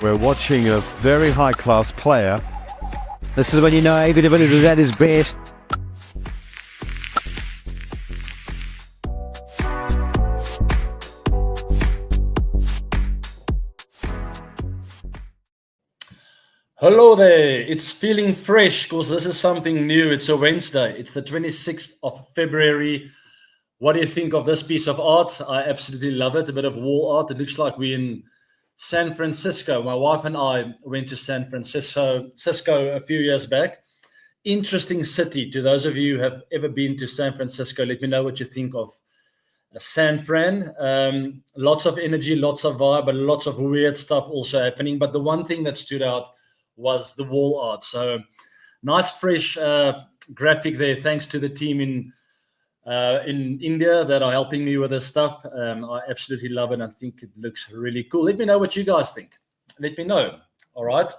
We're watching a very high-class player. This is when you know Avi de Villiers is at his best. Hello there, it's feeling fresh because this is something new. It's a Wednesday, it's the 26th of February. What do you think of this piece of art? I absolutely love it, a bit of wall art. It looks like we're in San Francisco. My wife and I went to San Francisco a few years back. Interesting city. To those of you who have ever been to San Francisco, let me know what you think of San Fran. Lots of energy, lots of vibe, but lots of weird stuff also happening. But the one thing that stood out was the wall art. So nice, fresh graphic there. Thanks to the team in India that are helping me with this stuff. I absolutely love it. I think it looks really cool. Let me know what you guys think. Let me know. All right.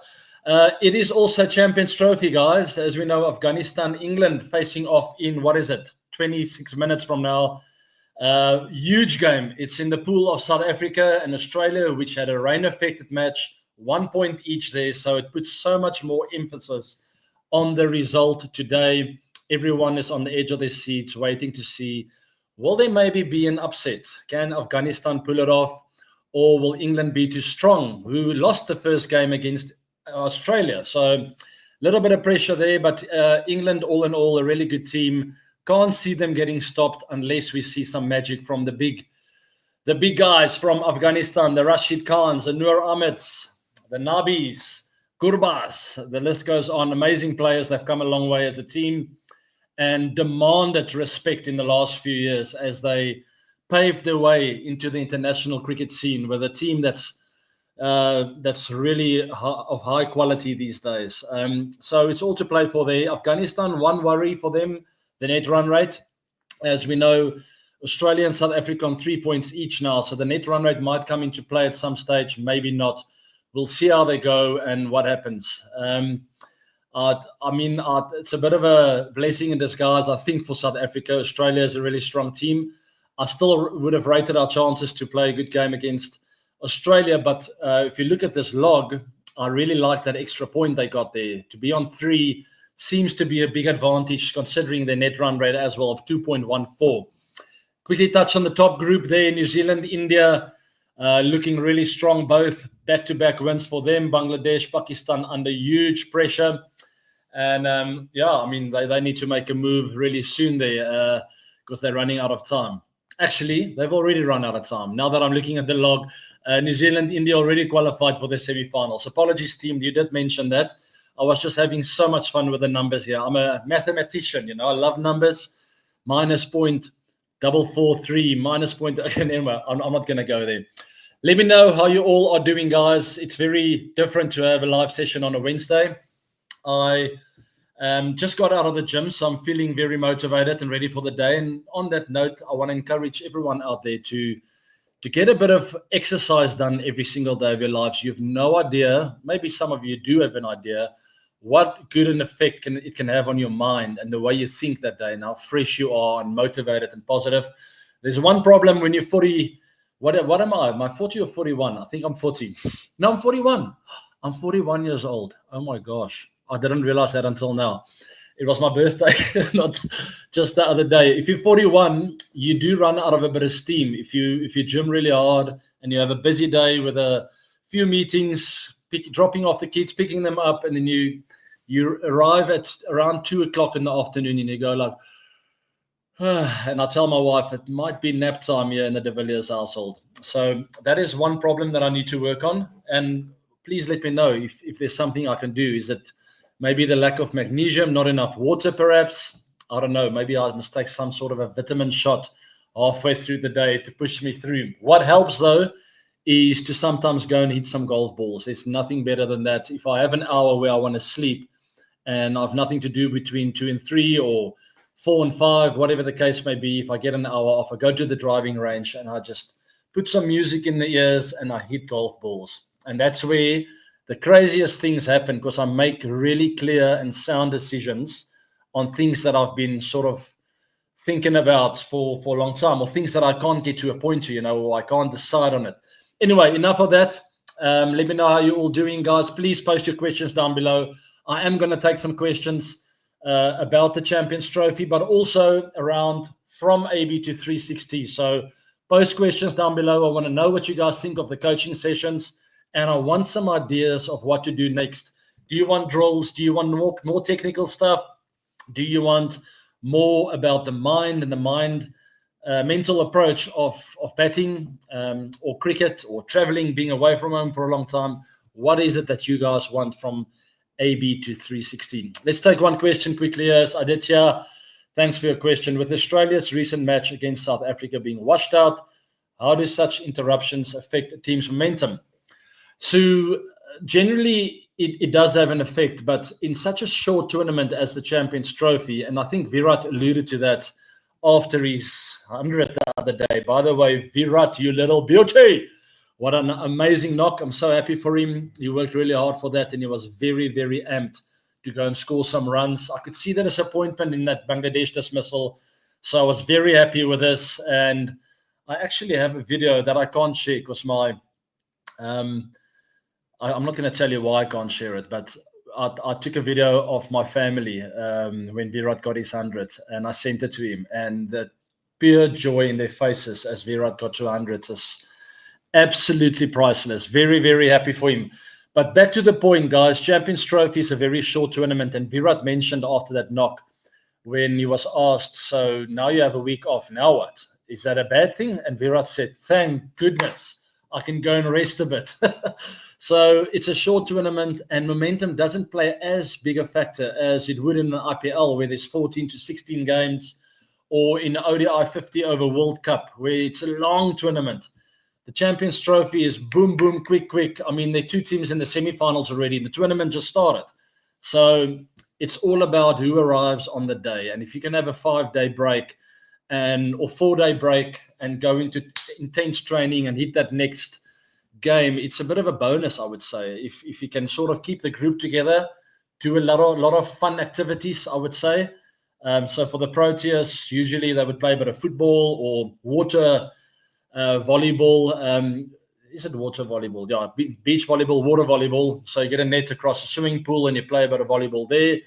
It is also Champions Trophy, guys. As we know, Afghanistan, England facing off in, 26 minutes from now. Huge game. It's in the pool of South Africa and Australia, which had a rain-affected match. 1 point each there, so it puts so much more emphasis on the result today. Everyone is on the edge of their seats waiting to see, will there maybe be an upset? Can Afghanistan pull it off, or will England be too strong, who lost the first game against Australia? So a little bit of pressure there, but England, all in all, a really good team. Can't see them getting stopped unless we see some magic from the big guys from Afghanistan, the Rashid Khans, the Noor Ahmeds, the Nabis, Gurbas, the list goes on. Amazing players. They've come a long way as a team and demanded respect in the last few years as they paved their way into the international cricket scene with a team that's really of high quality these days. So it's all to play for there. Afghanistan, one worry for them, the net run rate. As we know, Australia and South Africa on 3 points each now. So the net run rate might come into play at some stage, maybe not. We'll see how they go and what happens. It's a bit of a blessing in disguise, I think, for South Africa. Australia is a really strong team. I still would have rated our chances to play a good game against Australia. But if you look at this log, I really like that extra point they got there. To be on 3 seems to be a big advantage considering their net run rate as well of 2.14. Quickly touch on the top group there. New Zealand, India, looking really strong, both back-to-back wins for them. Bangladesh, Pakistan under huge pressure. And they need to make a move really soon there because they're running out of time. Actually, they've already run out of time. Now that I'm looking at the log, New Zealand, India already qualified for the semi-finals. Apologies, team. You did mention that. I was just having so much fun with the numbers here. I'm a mathematician, I love numbers. -.443, minus point. Anyway, I'm not going to go there. Let me know how you all are doing, guys. It's very different to have a live session on a Wednesday. I just got out of the gym, so I'm feeling very motivated and ready for the day. And on that note, I want to encourage everyone out there to get a bit of exercise done every single day of your lives. You have no idea, maybe some of you do have an idea, what good an effect it can have on your mind and the way you think that day and how fresh you are and motivated and positive. There's one problem when you're 40. What am I? Am I 40 or 41? I think I'm 40. No, I'm 41. I'm 41 years old. Oh my gosh. I didn't realize that until now. It was my birthday, not just the other day. If you're 41, you do run out of a bit of steam. If you gym really hard and you have a busy day with a few meetings, dropping off the kids, picking them up, and then you arrive at around 2 o'clock in the afternoon and you go like, and I tell my wife it might be nap time here in the de Villiers household. So that is one problem that I need to work on. And please let me know if there's something I can do. Is it maybe the lack of magnesium, not enough water perhaps? I don't know. Maybe I must take some sort of a vitamin shot halfway through the day to push me through. What helps though is to sometimes go and hit some golf balls. There's nothing better than that. If I have an hour where I want to sleep and I've nothing to do between 2 and 3 or 4 and 5, whatever the case may be, if I get an hour off, I go to the driving range and I just put some music in the ears and I hit golf balls. And that's where the craziest things happen because I make really clear and sound decisions on things that I've been sort of thinking about for a long time, or things that I can't get to a point to, or I can't decide on it. Anyway, enough of that. Let me know how you're all doing, guys. Please post your questions down below. I am going to take some questions about the Champions Trophy, but also around from AB to 360. So post questions down below. I want to know what you guys think of the coaching sessions, and I want some ideas of what to do next. Do you want drills? Do you want more technical stuff? Do you want more about the mind and the mental approach of batting or cricket or traveling, being away from home for a long time? What is it that you guys want from AB to 316? Let's take one question quickly. As Aditya, thanks for your question. With Australia's recent match against South Africa being washed out, how do such interruptions affect a team's momentum? So generally, it does have an effect, but in such a short tournament as the Champions Trophy, and I think Virat alluded to that after his 100th the other day. By the way, Virat, you little beauty. What an amazing knock. I'm so happy for him. He worked really hard for that, and he was very, very amped to go and score some runs. I could see the disappointment in that Bangladesh dismissal. So I was very happy with this. And I actually have a video that I can't share because I'm not going to tell you why I can't share it, but I took a video of my family when Virat got his 100th, and I sent it to him. And the pure joy in their faces as Virat got to 100 is absolutely priceless. Very, very happy for him. But back to the point, guys, Champions Trophy is a very short tournament. And Virat mentioned after that knock when he was asked, so now you have a week off. Now what? Is that a bad thing? And Virat said, thank goodness I can go and rest a bit. So it's a short tournament, and momentum doesn't play as big a factor as it would in the IPL, where there's 14 to 16 games, or in the ODI 50 over World Cup, where it's a long tournament. The Champions Trophy is boom, boom, quick, quick. I mean, there are two teams in the semifinals already. The tournament just started. So it's all about who arrives on the day. And if you can have a 5-day break or 4-day break and go into intense training and hit that next game, it's a bit of a bonus, I would say. If you can sort of keep the group together, do a lot of fun activities, I would say. So for the Proteas, usually they would play a bit of football or water volleyball. Is it water volleyball? Yeah, beach volleyball, water volleyball. So you get a net across a swimming pool and you play a bit of volleyball there.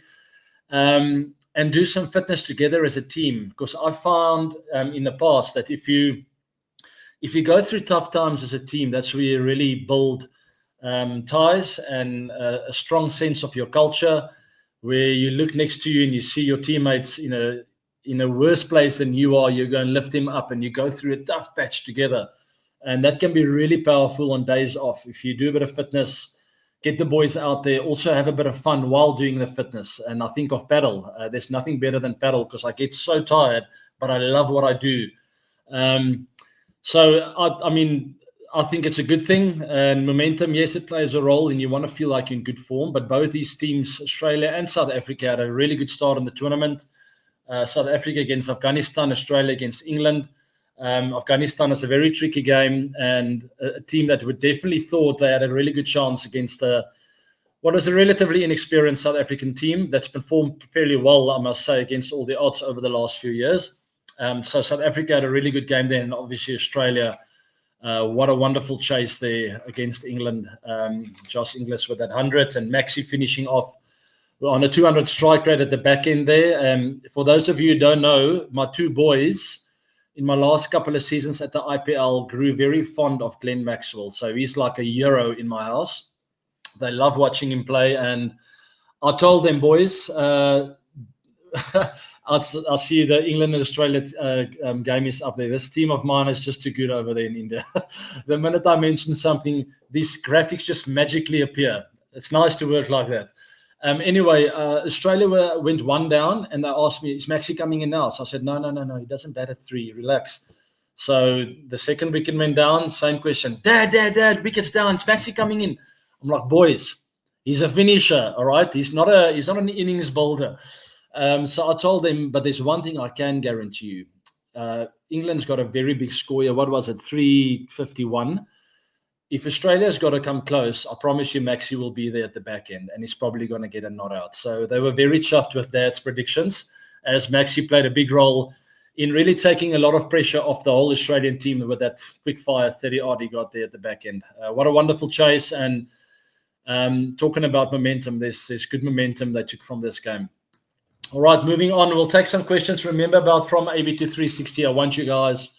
And do some fitness together as a team. Because I found in the past that if you go through tough times as a team, that's where you really build ties and a strong sense of your culture, where you look next to you and you see your teammates in a worse place than you are. You go and lift them up and you go through a tough patch together. And that can be really powerful on days off. If you do a bit of fitness, get the boys out there, also have a bit of fun while doing the fitness. And I think of paddle. There's nothing better than paddle because I get so tired, but I love what I do. So, I mean, I think it's a good thing. And momentum, yes, it plays a role, and you want to feel like you're in good form. But both these teams, Australia and South Africa, had a really good start in the tournament. South Africa against Afghanistan, Australia against England. Afghanistan is a very tricky game, and a team that would definitely thought they had a really good chance against what was a relatively inexperienced South African team that's performed fairly well, I must say, against all the odds over the last few years. So South Africa had a really good game there, and obviously Australia, what a wonderful chase there against England. Josh Inglis with that 100 and Maxi finishing off on a 200 strike rate at the back end there. For those of you who don't know, my two boys in my last couple of seasons at the IPL grew very fond of Glenn Maxwell. So he's like a hero in my house. They love watching him play. And I told them, boys, I'll see the England and Australia game is up there. This team of mine is just too good over there in India. The minute I mention something, these graphics just magically appear. It's nice to work like that. Anyway, Australia went one down, and they asked me, is Maxi coming in now? So I said, no, he doesn't bat at 3. Relax. So the second wicket went down, same question. Dad, wicket's down. Is Maxi coming in? I'm like, boys, he's a finisher, all right? He's not an innings builder. So I told them, but there's one thing I can guarantee you. England's got a very big score here. What was it? 351. If Australia's got to come close, I promise you Maxi will be there at the back end, and he's probably going to get a not out. So they were very chuffed with Dad's predictions, as Maxi played a big role in really taking a lot of pressure off the whole Australian team with that quick fire 30-odd he got there at the back end. What a wonderful chase. And talking about momentum, there's good momentum they took from this game. All right, moving on. We'll take some questions. Remember about from AB to 360. I want you guys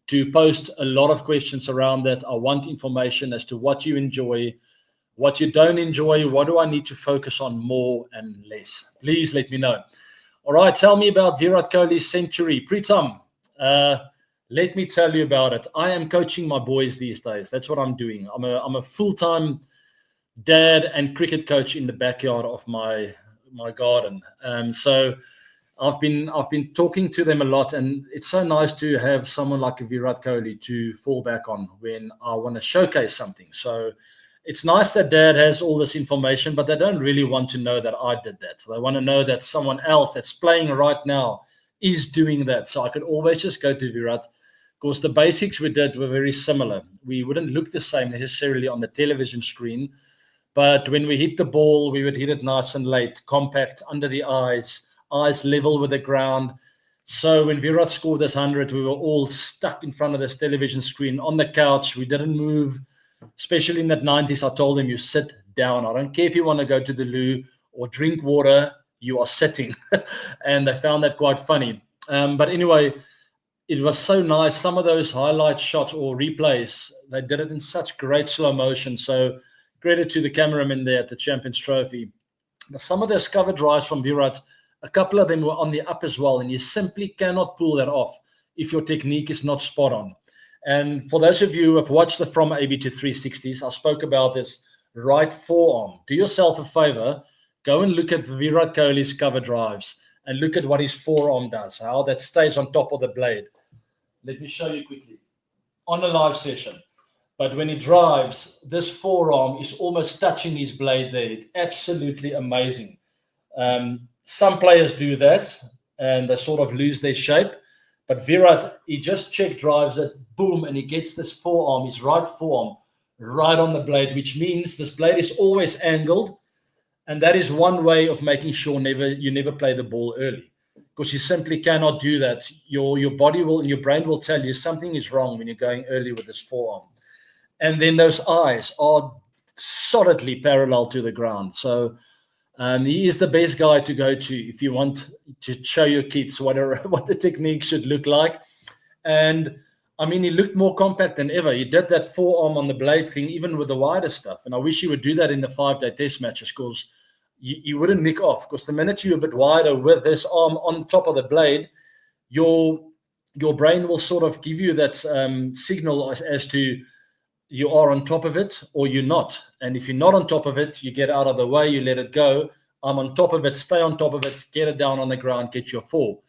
to post a lot of questions around that. I want information as to what you enjoy, what you don't enjoy, what do I need to focus on more and less. Please let me know. All right, tell me about Virat Kohli's century. Pritam, let me tell you about it. I am coaching my boys these days. That's what I'm doing. I'm a full-time dad and cricket coach in the backyard of my garden. So I've been talking to them a lot, and it's so nice to have someone like a Virat Kohli to fall back on when I want to showcase something. So it's nice that dad has all this information, but they don't really want to know that I did that. So they want to know that someone else that's playing right now is doing that. So I could always just go to Virat, because the basics we did were very similar. We wouldn't look the same necessarily on the television screen, but when we hit the ball, we would hit it nice and late, compact, under the eyes level with the ground. So when Virat scored this 100, we were all stuck in front of this television screen on the couch. We didn't move, especially in that 90s. I told him, you sit down. I don't care if you want to go to the loo or drink water, you are sitting. And they found that quite funny. But anyway, it was so nice. Some of those highlight shots or replays, they did it in such great slow motion. So credit to the cameraman there at the Champions Trophy. But some of those cover drives from Virat, a couple of them were on the up as well, and you simply cannot pull that off if your technique is not spot on. And for those of you who have watched the From AB to 360s, I spoke about this right forearm. Do yourself a favor, go and look at Virat Kohli's cover drives and look at what his forearm does, how that stays on top of the blade. Let me show you quickly on a live session. But when he drives, this forearm is almost touching his blade there. It's absolutely amazing. Some players do that, and they sort of lose their shape. But Virat, he just check drives it, boom, and he gets this forearm, his right forearm, right on the blade, which means this blade is always angled. And that is one way of making sure you never play the ball early, because you simply cannot do that. Your body will and your brain will tell you something is wrong when you're going early with this forearm. And then those eyes are solidly parallel to the ground. So he is the best guy to go to if you want to show your kids what the technique should look like. And I mean, he looked more compact than ever. He did that forearm on the blade thing, even with the wider stuff. And I wish he would do that in the 5-day test matches, because you wouldn't nick off. Because the minute you're a bit wider with this arm on top of the blade, your brain will sort of give you that signal as to you are on top of it or you're not. And if you're not on top of it, you get out of the way, you let it go. I'm on top of it, stay on top of it, get it down on the ground, get your 4.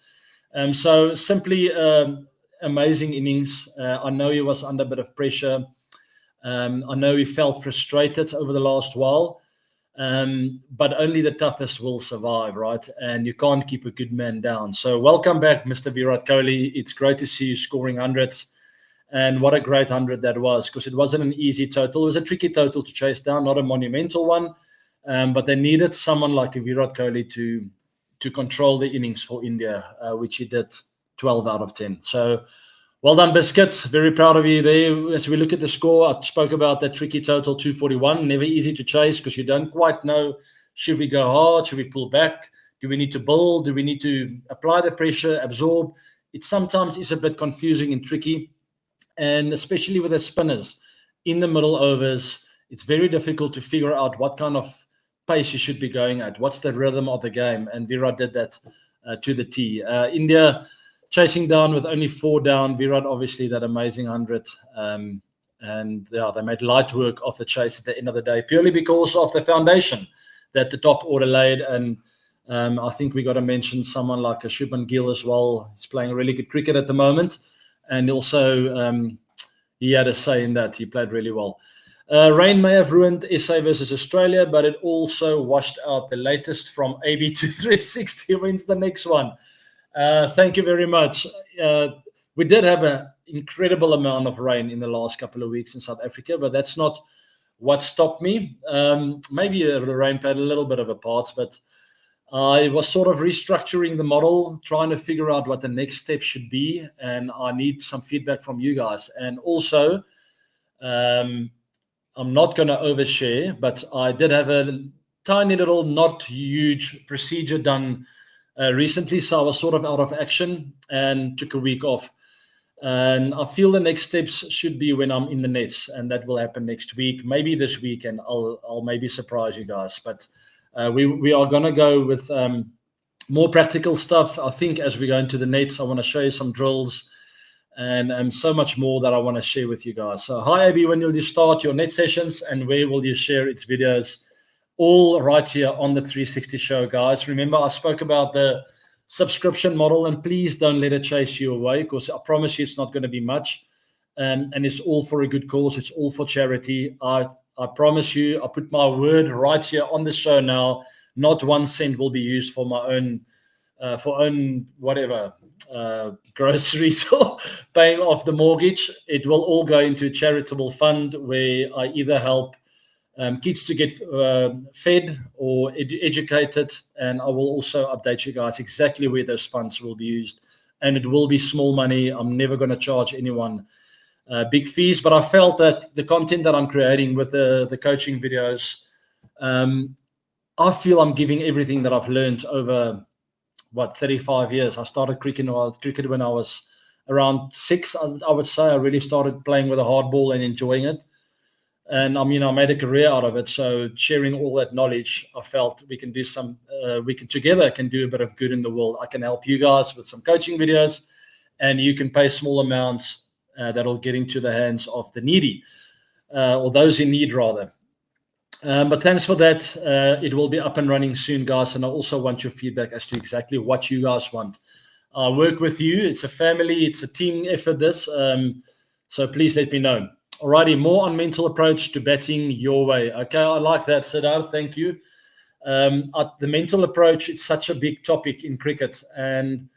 So simply amazing innings. I know he was under a bit of pressure. I know he felt frustrated over the last while. But only the toughest will survive, right? And you can't keep a good man down. So welcome back, Mr. Virat Kohli. It's great to see you scoring hundreds. And what a great 100 that was, because it wasn't an easy total. It was a tricky total to chase down, not a monumental one. But they needed someone like a Virat Kohli to control the innings for India, which he did 12 out of 10. So well done, Biscuit. Very proud of you there. As we look at the score, I spoke about that tricky total, 241. Never easy to chase, because you don't quite know, should we go hard? Should we pull back? Do we need to build? Do we need to apply the pressure, absorb? It sometimes is a bit confusing and tricky. And especially with the spinners in the middle overs, it's very difficult to figure out what kind of pace you should be going at. What's the rhythm of the game? And Virat did that to the T. India chasing down with only 4 down. Virat, obviously, that amazing 100. And yeah, they made light work of the chase at the end of the day, purely because of the foundation that the top order laid. And I think we got to mention someone like a Shubman Gill as well. He's playing really good cricket at the moment. And also, he had a say in that. He played really well. Rain may have ruined SA versus Australia, but it also washed out the latest from AB to 360 wins the next one. Thank you very much. We did have an incredible amount of rain in the last couple of weeks in South Africa, but that's not what stopped me. Maybe the rain played a little bit of a part, but I was sort of restructuring the model, trying to figure out what the next step should be, and I need some feedback from you guys. And also, I'm not going to overshare, but I did have a tiny little, not huge procedure done recently, so I was sort of out of action and took a week off. And I feel the next steps should be when I'm in the nets, and that will happen next week, maybe this week, and I'll maybe surprise you guys. But we are going to go with more practical stuff. I think as we go into the nets, I want to show you some drills and so much more that I want to share with you guys. So hi, Abby, when will you start your net sessions and where will you share its videos? All right here on the 360 show, guys. Remember, I spoke about the subscription model, and please don't let it chase you away, because I promise you it's not going to be much. And it's all for a good cause. It's all for charity. I promise you, I put my word right here on the show now. Not 1 cent will be used for my own, whatever, groceries or paying off the mortgage. It will all go into a charitable fund where I either help kids to get fed or educated, and I will also update you guys exactly where those funds will be used. And it will be small money. I'm never going to charge anyone big fees, but I felt that the content that I'm creating with the coaching videos, I feel I'm giving everything that I've learned over 35 years. I started cricket when I was around 6. I would say I really started playing with a hard ball and enjoying it. And I made a career out of it. So sharing all that knowledge, I felt we can do we can together do a bit of good in the world. I can help you guys with some coaching videos, and you can pay small amounts that'll get into the hands of the needy, or those in need rather. But thanks for that. It will be up and running soon, guys. And I also want your feedback as to exactly what you guys want. I work with you. It's a family. It's a team effort, this. So please let me know. Alrighty, more on mental approach to batting your way. Okay, I like that, Siddharth. Thank you. The mental approach, it's such a big topic in cricket. And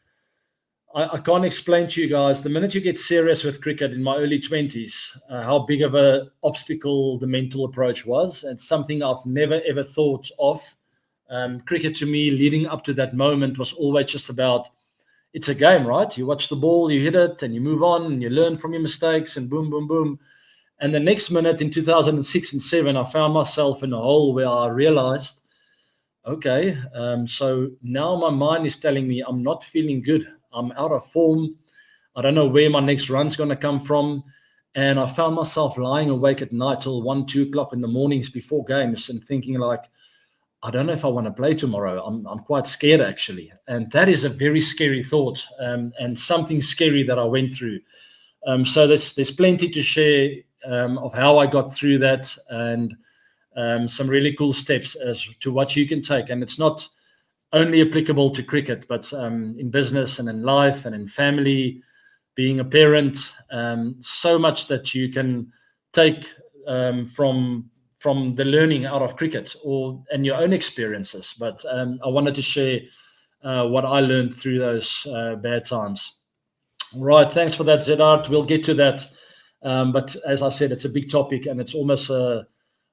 I can't explain to you guys, the minute you get serious with cricket in my early 20s, how big of an obstacle the mental approach was. It's something I've never, ever thought of. Cricket to me, leading up to that moment, was always just about, it's a game, right? You watch the ball, you hit it, and you move on, and you learn from your mistakes, and boom, boom, boom. And the next minute in 2006 and 7, I found myself in a hole where I realized, okay, so now my mind is telling me I'm not feeling good. I'm out of form. I don't know where my next run's going to come from. And I found myself lying awake at night till 1, 2 o'clock in the mornings before games and thinking like, I don't know if I want to play tomorrow. I'm quite scared, actually. And that is a very scary thought, and something scary that I went through. So there's plenty to share of how I got through that, and some really cool steps as to what you can take. And it's not only applicable to cricket, but in business and in life and in family, being a parent, so much that you can take from the learning out of cricket and your own experiences. But I wanted to share what I learned through those bad times. Right, thanks for that, Zedard. We'll get to that. But as I said, it's a big topic, and it's almost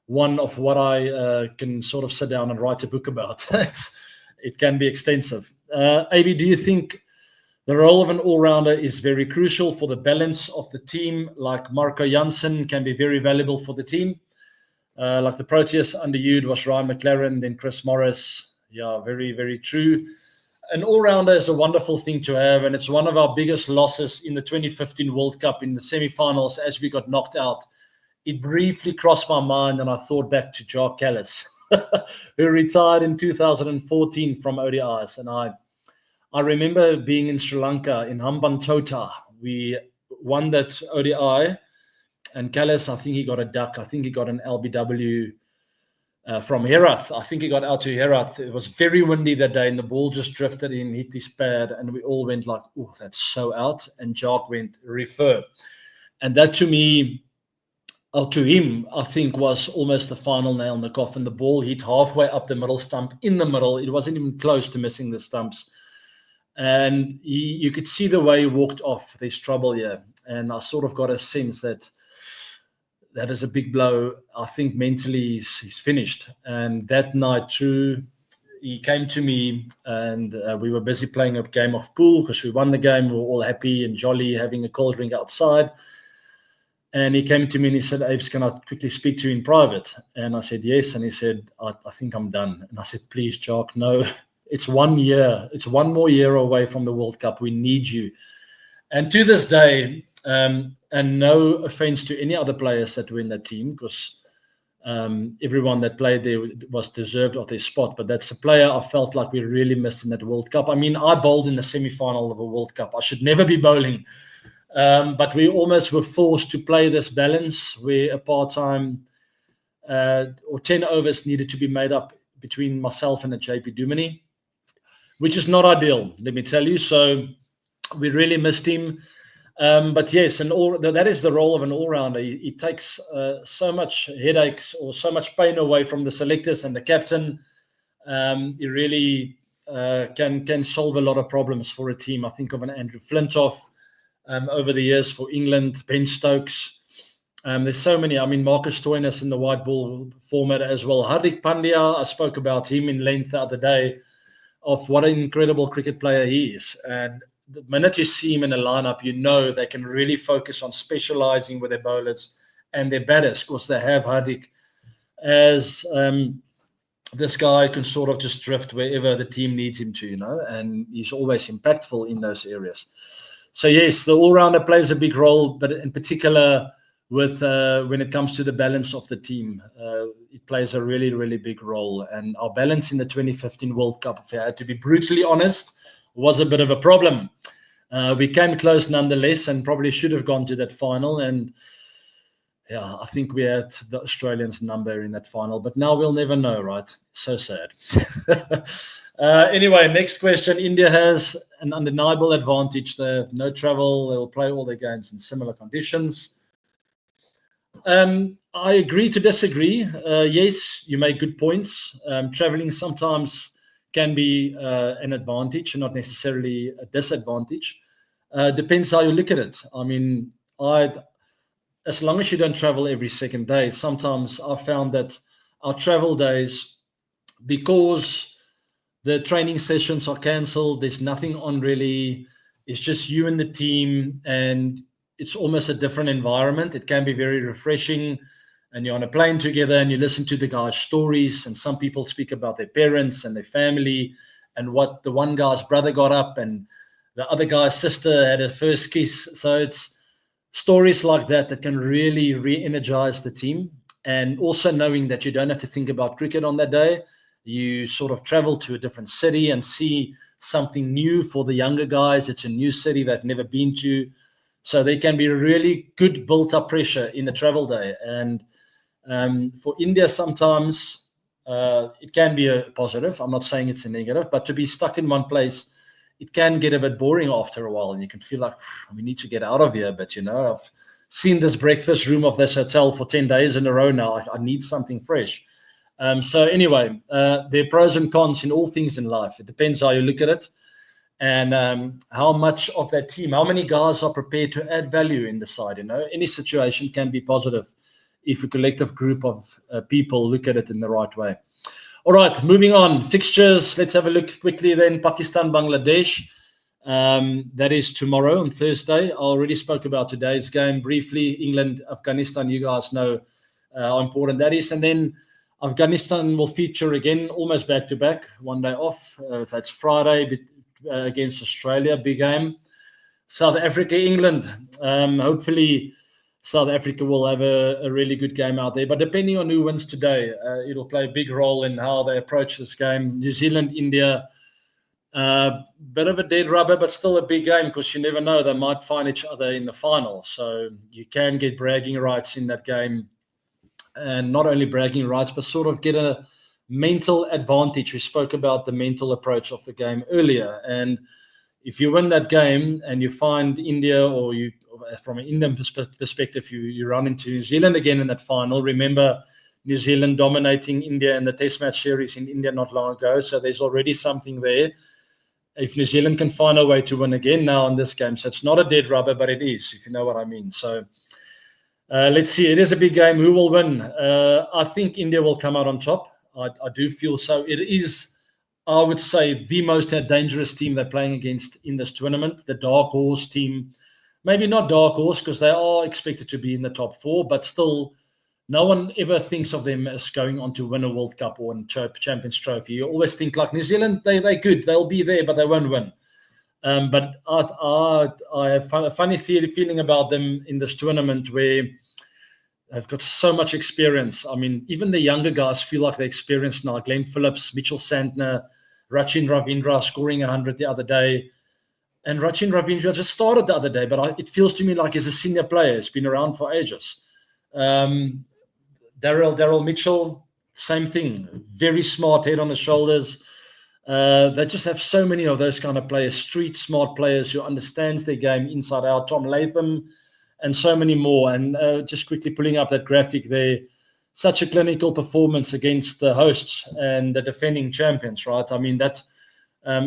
one of what I can sort of sit down and write a book about. It can be extensive. AB, do you think the role of an all-rounder is very crucial for the balance of the team? Like Marco Jansen can be very valuable for the team. Like the Proteas under you, it was Ryan McLaren, then Chris Morris. Yeah, very, very true. An all-rounder is a wonderful thing to have, and it's one of our biggest losses in the 2015 World Cup in the semi-finals as we got knocked out. It briefly crossed my mind, and I thought back to Jacques Kallis, who retired in 2014 from ODIs. And I remember being in Sri Lanka in Hambantota. We won that ODI, and Kallis, I think he got a duck. I think he got an LBW from Herath. I think he got out to Herath. It was very windy that day, and the ball just drifted in, hit his pad, and we all went like, oh, that's so out. And Jacques went, refer. And that to me, or to him, I think was almost the final nail in the coffin. The ball hit halfway up the middle stump, in the middle. It wasn't even close to missing the stumps. And you could see the way he walked off. There's trouble here. And I sort of got a sense that is a big blow. I think mentally he's finished. And that night too, he came to me, and we were busy playing a game of pool because we won the game. We were all happy and jolly, having a cold drink outside. And he came to me and he said, Abe's, can I quickly speak to you in private? And I said, yes. And he said, I think I'm done. And I said, please, Jock, no, it's 1 year. It's one more year away from the World Cup. We need you. And to this day, and no offense to any other players that were in that team, because everyone that played there was deserved of their spot. But that's a player I felt like we really missed in that World Cup. I mean, I bowled in the semi-final of a World Cup. I should never be bowling. But we almost were forced to play this balance where a part-time or 10 overs needed to be made up between myself and a JP Duminy, which is not ideal, let me tell you. So we really missed him. But yes, and that is the role of an all-rounder. He takes so much headaches or so much pain away from the selectors and the captain. He really can solve a lot of problems for a team. I think of an Andrew Flintoff. Over the years for England, Ben Stokes. There's so many. I mean, Marcus Stoinis in the white ball format as well. Hardik Pandya, I spoke about him in length the other day, of what an incredible cricket player he is. And the minute you see him in a lineup, you know they can really focus on specializing with their bowlers and their batters, because they have Hardik as this guy can sort of just drift wherever the team needs him to, and he's always impactful in those areas. So yes, the all-rounder plays a big role, but in particular with when it comes to the balance of the team, it plays a really, really big role. And our balance in the 2015 World Cup, if I had to be brutally honest, was a bit of a problem. We came close nonetheless and probably should have gone to that final. And yeah, I think we had the Australians' number in that final, but now we'll never know, right? So sad. Anyway, next question. India has an undeniable advantage. They have no travel. They will play all their games in similar conditions. I agree to disagree. Yes, you make good points. Traveling sometimes can be an advantage and not necessarily a disadvantage. Depends how you look at it. I mean, as long as you don't travel every second day, sometimes I've found that our travel days, because the training sessions are cancelled, there's nothing on really, it's just you and the team, and it's almost a different environment. It can be very refreshing, and you're on a plane together and you listen to the guys' stories, and some people speak about their parents and their family and what the one guy's brother got up and the other guy's sister had her first kiss. So it's stories like that can really re-energize the team. And also knowing that you don't have to think about cricket on that day. You sort of travel to a different city and see something new for the younger guys. It's a new city they've never been to. So there can be really good built-up pressure in the travel day. And for India, sometimes it can be a positive. I'm not saying it's a negative, but to be stuck in one place, it can get a bit boring after a while. And you can feel like, we need to get out of here. But, I've seen this breakfast room of this hotel for 10 days in a row now. I need something fresh. So anyway, there are pros and cons in all things in life. It depends how you look at it, and how much of that team, how many guys are prepared to add value in the side. Any situation can be positive if a collective group of people look at it in the right way. All right, moving on. Fixtures. Let's have a look quickly then. Pakistan, Bangladesh. That is tomorrow on Thursday. I already spoke about today's game briefly. England, Afghanistan. You guys know how important that is, and then Afghanistan will feature again, almost back-to-back, one day off. That's Friday against Australia, big game. South Africa, England. Hopefully, South Africa will have a really good game out there. But depending on who wins today, it'll play a big role in how they approach this game. New Zealand, India, bit of a dead rubber, but still a big game, because you never know. They might find each other in the final. So you can get bragging rights in that game. And not only bragging rights, but sort of get a mental advantage. We spoke about the mental approach of the game earlier. And if you win that game and you find India, or you, from an Indian perspective, you run into New Zealand again in that final. Remember, New Zealand dominating India in the Test match series in India not long ago. So there's already something there. If New Zealand can find a way to win again now in this game. So it's not a dead rubber, but it is, if you know what I mean. So let's see. It is a big game. Who will win? I think India will come out on top. I do feel so. It is I would say, the most dangerous team they're playing against in this tournament. The dark horse team, maybe not dark horse because they are expected to be in the top 4, but still, no one ever thinks of them as going on to win a World Cup or a Champions Trophy. You always think like New Zealand, they're good, they'll be there, but they won't win. But I have a funny feeling about them in this tournament where they've got so much experience. I mean, even the younger guys feel like they're experienced now. Glenn Phillips, Mitchell Santner, Rachin Ravindra scoring 100 the other day. And Rachin Ravindra just started the other day, but it feels to me like he's a senior player. He's been around for ages. Daryl Mitchell, same thing. Very smart, head on the shoulders. They just have so many of those kind of players, street smart players who understands their game inside out. Tom Latham, and so many more. And just quickly pulling up that graphic there, such a clinical performance against the hosts and the defending champions, right? I mean, that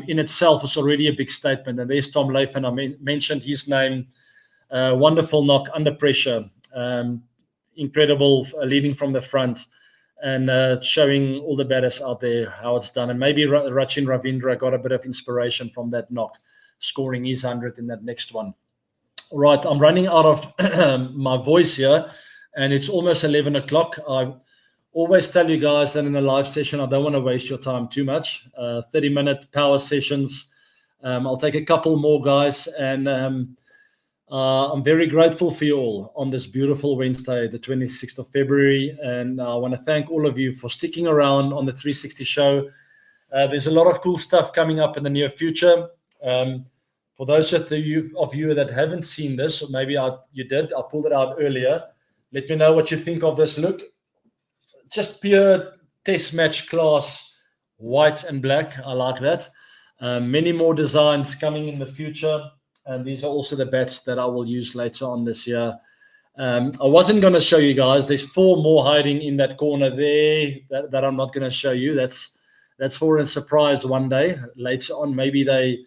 in itself is already a big statement. And there's Tom Latham. I mentioned his name. Wonderful knock under pressure. Incredible leading from the front and showing all the batters out there how it's done. And maybe Rachin Ravindra got a bit of inspiration from that knock, scoring his 100 in that next one. Right, I'm running out of my voice here, and it's almost 11 o'clock. I always tell you guys that in a live session, I don't want to waste your time too much. 30-minute power sessions. I'll take a couple more, guys, and I'm very grateful for you all on this beautiful Wednesday, the 26th of February, and I want to thank all of you for sticking around on the 360 show. There's a lot of cool stuff coming up in the near future. For those of you that haven't seen this, or maybe you did, I pulled it out earlier. Let me know what you think of this look. Just pure test match class, white and black. I like that. Many more designs coming in the future. And these are also the bats that I will use later on this year. I wasn't going to show you guys. There's 4 more hiding in that corner there that I'm not going to show you. That's for a surprise one day. Later on, maybe they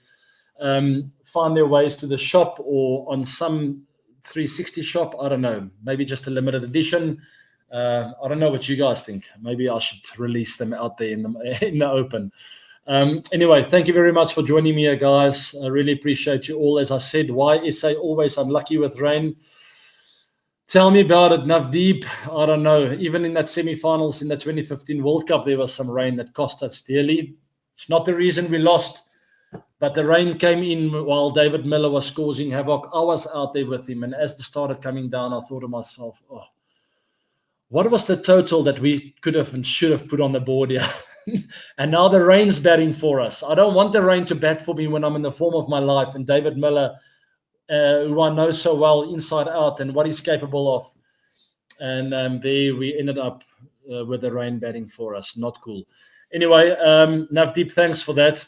find their ways to the shop or on some 360 shop. I don't know. Maybe just a limited edition. I don't know what you guys think. Maybe I should release them out there in the open. Anyway, thank you very much for joining me here, guys. I really appreciate you all. As I said, why SA always unlucky with rain? Tell me about it, Navdeep. I don't know. Even in that semi-finals in the 2015 World Cup, there was some rain that cost us dearly. It's not the reason we lost, but the rain came in while David Miller was causing havoc. I was out there with him, and as it started coming down, I thought to myself, oh, what was the total that we could have and should have put on the board here? And now the rain's batting for us. I don't want the rain to bat for me when I'm in the form of my life. And David Miller, who I know so well inside out and what he's capable of. And there we ended up with the rain batting for us. Not cool. Anyway, Navdeep, thanks for that.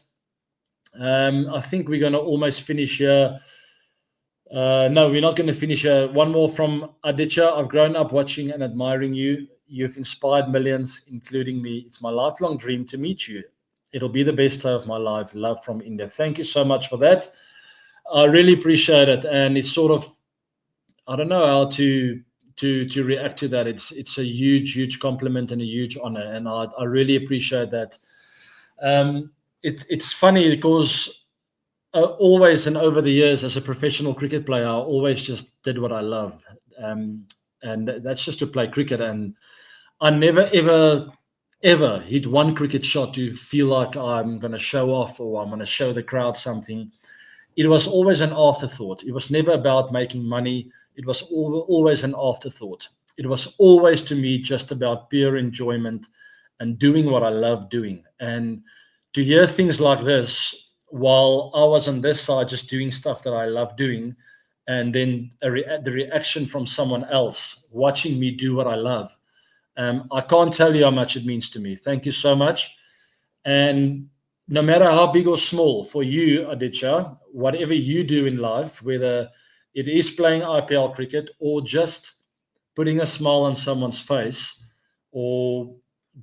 I think we're going to almost finish here. No, we're not going to finish here. One more from Aditya. I've grown up watching and admiring you. You've inspired millions, including me. It's my lifelong dream to meet you. It'll be the best day of my life. Love from India. Thank you so much for that. I really appreciate it. And it's sort of, I don't know how to react to that. It's a huge compliment and a huge honor. And I really appreciate that. It's funny because always and over the years as a professional cricket player, I always just did what I love. And that's just to play cricket. And I never, ever hit one cricket shot to feel like I'm going to show off or I'm going to show the crowd something. It was always an afterthought. It was never about making money. It was always an afterthought. It was always to me just about pure enjoyment and doing what I love doing. And to hear things like this while I was on this side just doing stuff that I love doing, and then the reaction from someone else watching me do what I love. I can't tell you how much it means to me. Thank you so much. And no matter how big or small for you, Aditya, whatever you do in life, whether it is playing IPL cricket or just putting a smile on someone's face or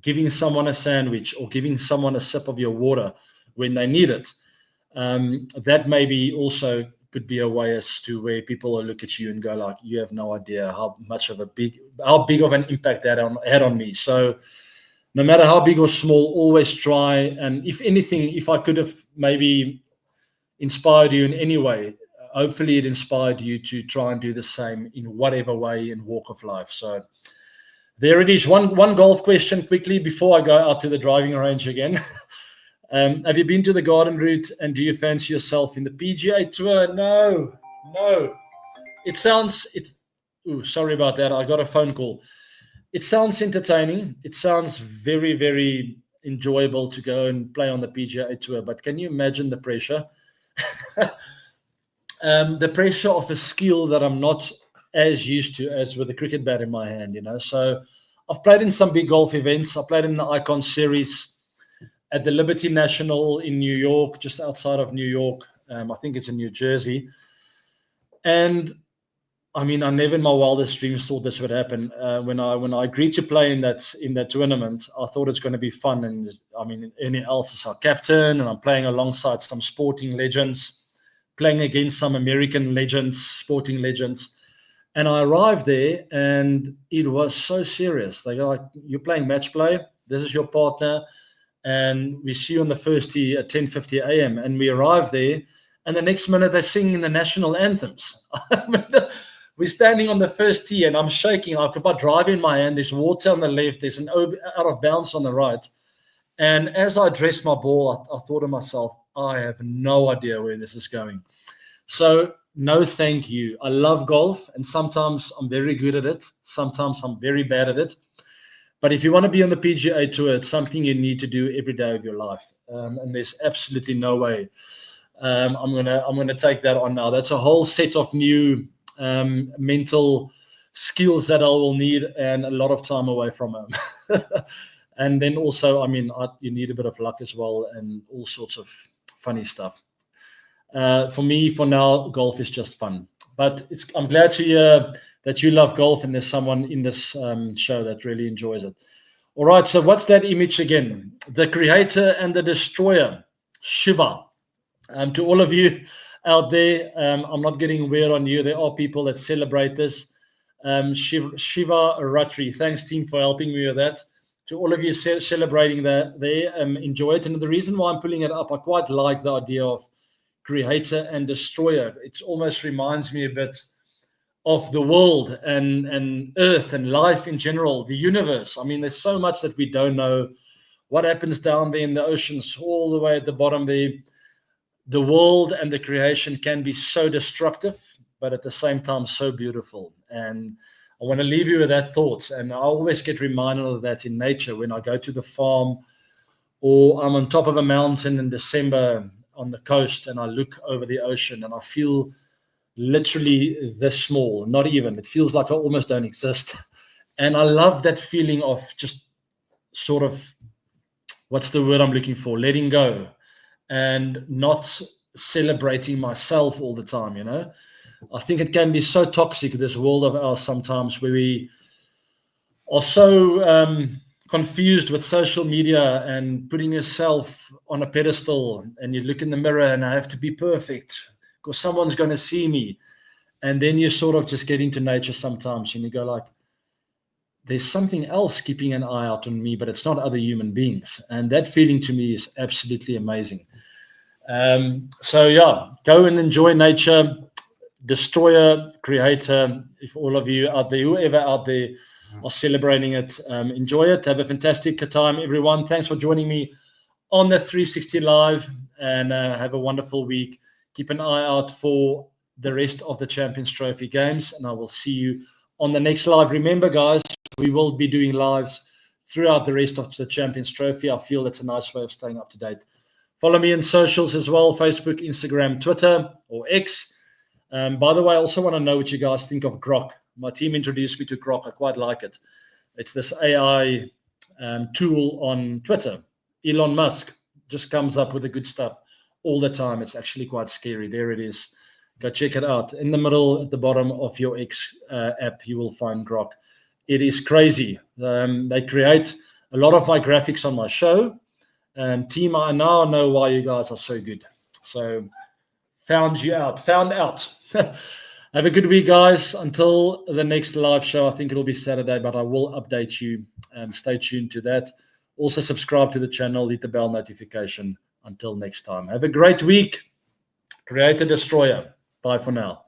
giving someone a sandwich or giving someone a sip of your water when they need it, that maybe also could be a way as to where people will look at you and go like, you have no idea how big of an impact that had on me. So no matter how big or small, always try. And if anything, if I could have maybe inspired you in any way, hopefully it inspired you to try and do the same in whatever way and walk of life. So there it is. One golf question quickly before I go out to the driving range again. Have you been to the garden route, and do you fancy yourself in the PGA Tour? No. Sorry about that. I got a phone call. It sounds entertaining. It sounds very, very enjoyable to go and play on the PGA Tour. But can you imagine the pressure? The pressure of a skill that I'm not as used to as with a cricket bat in my hand, So I've played in some big golf events. I played in the Icon Series at the Liberty National in New York, just outside of New York. I think it's in New Jersey. And I mean, I never in my wildest dreams thought this would happen. When I agreed to play in that tournament, I thought it's going to be fun. And I mean, Ernie Els is our captain, and I'm playing alongside some sporting legends, playing against some American legends, sporting legends. And I arrived there, and it was so serious. They go like, "You're playing match play. This is your partner, and we see you on the first tee at 10:50 a.m." And we arrived there, and the next minute they're singing the national anthems. We're standing on the first tee, and I'm shaking. I've got my driver in my hand. There's water on the left. There's an out of bounds on the right. And as I addressed my ball, I thought to myself, I have no idea where this is going. So no, thank you. I love golf, and sometimes I'm very good at it. Sometimes I'm very bad at it. But if you want to be on the PGA Tour, it's something you need to do every day of your life. And there's absolutely no way I'm gonna take that on now. That's a whole set of new mental skills that I will need, and a lot of time away from home. And then also, I mean, you need a bit of luck as well, and all sorts of funny stuff. For me, for now, golf is just fun. But I'm glad to hear that you love golf, and there's someone in this show that really enjoys it. All right, so what's that image again? The creator and the destroyer, Shiva. To all of you out there, I'm not getting weird on you. There are people that celebrate this. Shivratri. Thanks, team, for helping me with that. To all of you celebrating that there, enjoy it. And the reason why I'm pulling it up, I quite like the idea of creator and destroyer. It almost reminds me a bit of the world and earth and life in general, the universe. I mean, there's so much that we don't know. What happens down there in the oceans, all the way at the bottom there. The world and the creation can be so destructive, but at the same time, so beautiful. And I want to leave you with that thought. And I always get reminded of that in nature when I go to the farm, or I'm on top of a mountain in December on the coast, and I look over the ocean, and I feel literally this small, not even. It feels like I almost don't exist. And I love that feeling of just sort of, what's the word I'm looking for? Letting go. And not celebrating myself all the time, I think it can be so toxic, this world of ours sometimes, where we are so confused with social media and putting yourself on a pedestal, and you look in the mirror and I have to be perfect because someone's going to see me. And then you sort of just get into nature sometimes, and you go like, there's something else keeping an eye out on me, but it's not other human beings. And that feeling to me is absolutely amazing. So yeah, go and enjoy nature. Destroyer, creator, if all of you out there, whoever out there are celebrating it, enjoy it. Have a fantastic time, everyone. Thanks for joining me on the 360 Live, and have a wonderful week. Keep an eye out for the rest of the Champions Trophy games, and I will see you on the next live. Remember, guys, we will be doing lives throughout the rest of the Champions Trophy. I feel that's a nice way of staying up to date. Follow me on socials as well, Facebook, Instagram, Twitter, or X. By the way, I also want to know what you guys think of Grok. My team introduced me to Grok. I quite like it. It's this AI tool on Twitter. Elon Musk just comes up with the good stuff all the time. It's actually quite scary. There it is. Go check it out. In the middle, at the bottom of your X app, you will find Grok. It is crazy. They create a lot of my graphics on my show. Team, I now know why you guys are so good. So found out. Have a good week, guys. Until the next live show, I think it'll be Saturday, but I will update you. Stay tuned to that. Also subscribe to the channel, hit the bell notification. Until next time, have a great week. Creator Destroyer. Bye for now.